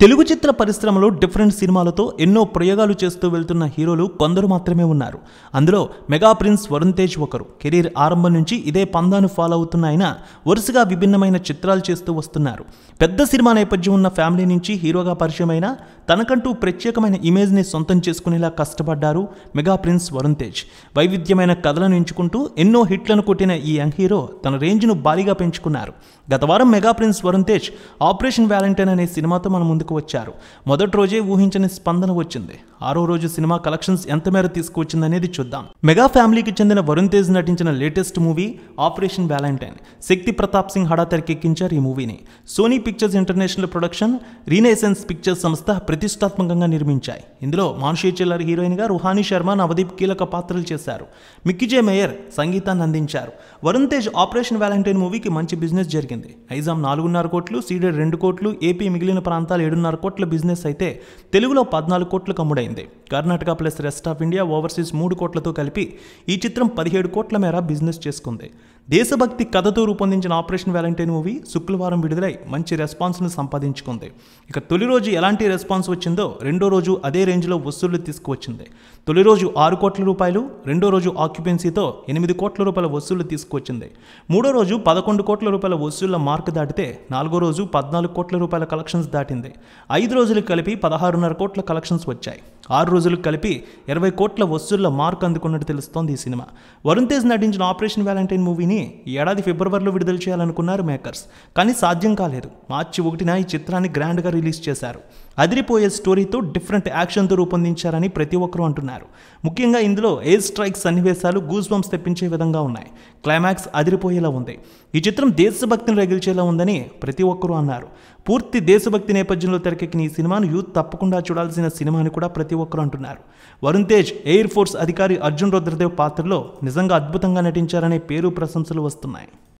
తెలుగు చిత్ర పరిశ్రమలో డిఫరెంట్ సినిమాలతో ఎన్నో ప్రయోగాలు చేస్తూ వెళ్తున్న హీరోలు కొందరు మాత్రమే ఉన్నారు. అందులో మెగా ప్రిన్స్ వరుణ్ తేజ్ ఒకరు. కెరీర్ ఆరంభం నుంచి ఇదే పందాను ఫాలో అవుతున్న ఆయన వరుసగా విభిన్నమైన చిత్రాలు చేస్తూ వస్తున్నారు. పెద్ద సినిమా నేపథ్యం ఉన్న ఫ్యామిలీ నుంచి హీరోగా పరిచయమైన తనకంటూ ప్రత్యేకమైన ఇమేజ్ని సొంతం చేసుకునేలా కష్టపడ్డారు మెగా ప్రిన్స్ వరుణ్ తేజ్. వైవిధ్యమైన కథలను ఎంచుకుంటూ ఎన్నో హిట్లను కొట్టిన ఈ యంగ్ హీరో తన రేంజ్ను భారీగా పెంచుకున్నారు. గత వారం mega prince Varun Tej operation Valentine అనే సినిమాతో మన ముందుకు వచ్చారు. మొదటి రోజే ఊహించని స్పందన వచ్చింది. ఆరో రోజు సినిమా కలెక్షన్స్ ఎంత మేర తీసుకువచ్చిందనేది చూద్దాం. మెగా ఫ్యామిలీకి చెందిన వరుణ్ తేజ్ నటించిన latest movie operation Valentine. Shakti Pratap Singh Hada తెరకెక్కించారు ఈ మూవీని. Sony pictures international production, Renaissance pictures సంస్థ ప్రతిష్టాత్మకంగా నిర్మించాయి. ఇందులో మానుషి చిల్లర్ హీరోయిన్గా రుహానీ శర్మ, నవదీప్ కీలక పాత్రలు చేశారు. మిక్కీ జే మేయర్ సంగీతాన్ని అందించారు. వరుణ్ తేజ్ ఆపరేషన్ వ్యాలంటైన్ మూవీకి మంచి బిజినెస్ జరిగింది. నైజాం 4.5 కోట్లు, సీడెడ్ 2 కోట్లు, ఏపీ మిగిలిన ప్రాంతాలు 7.5 కోట్ల బిజినెస్ అయితే తెలుగులో 14 కోట్లకు అమ్ముడైంది. Karnataka plus rest of India, overseas 3 కోట్లతో కలిపి ఈ చిత్రం 17 కోట్ల మేర బిజినెస్ చేసుకుంది. దేశభక్తి కథతో రూపొందించిన ఆపరేషన్ వ్యాలంటైన్ మూవీ శుక్రవారం విడుదలై మంచి రెస్పాన్స్ను సంపాదించుకుంది. ఇక తొలి రోజు ఎలాంటి రెస్పాన్స్ వచ్చిందో రెండో రోజు అదే రేంజ్లో వసూళ్లు తీసుకువచ్చింది. తొలి రోజు 6 కోట్ల రూపాయలు, రెండో రోజు ఆక్యుపెన్సీతో 8 కోట్ల రూపాయల వసూళ్లు తీసుకువచ్చింది. మూడో రోజు 11 కోట్ల రూపాయల వసూళ్ల మార్క్ దాటితే నాలుగో రోజు 14 కోట్ల రూపాయల కలెక్షన్స్ దాటింది. 5 రోజులకు కలిపి 16.5 కోట్ల కలెక్షన్స్ వచ్చాయి. 6 రోజులకు కలిపి 20 కోట్ల వసూళ్ల మార్క్ అందుకున్నట్టు తెలుస్తోంది ఈ సినిమా. వరుణ్ తేజ్ నటించిన ఆపరేషన్ వ్యాలంటైన్ మూవీని ఈ ఏడాది ఫిబ్రవరిలో విడుదల చేయాలనుకున్నారు మేకర్స్. కానీ సాధ్యం కాలేదు. మార్చి 1న ఈ చిత్రాన్ని గ్రాండ్గా రిలీజ్ చేశారు. అదిరిపోయే స్టోరీతో డిఫరెంట్ యాక్షన్తో రూపొందించారని ప్రతి ఒక్కరూ అంటున్నారు. ముఖ్యంగా ఇందులో ఎయిర్ స్ట్రైక్ సన్నివేశాలు గూస్ బంప్స్ తెప్పించే విధంగా ఉన్నాయి. క్లైమాక్స్ అదిరిపోయేలా ఉంది. ఈ చిత్రం దేశభక్తిని రగిల్చేలా ఉందని ప్రతి ఒక్కరూ అన్నారు. పూర్తి దేశభక్తి నేపథ్యంలో తెరకెక్కిన ఈ సినిమాను యూత్ తప్పకుండా చూడాల్సిన సినిమా అని కూడా ప్రతి ఒక్కరూ అంటున్నారు. వరుణ్ తేజ్ ఎయిర్ ఫోర్స్ అధికారి అర్జున్ రుద్రదేవ్ పాత్రలో నిజంగా అద్భుతంగా నటించారనే పేరు ప్రశంసలు వస్తున్నాయి.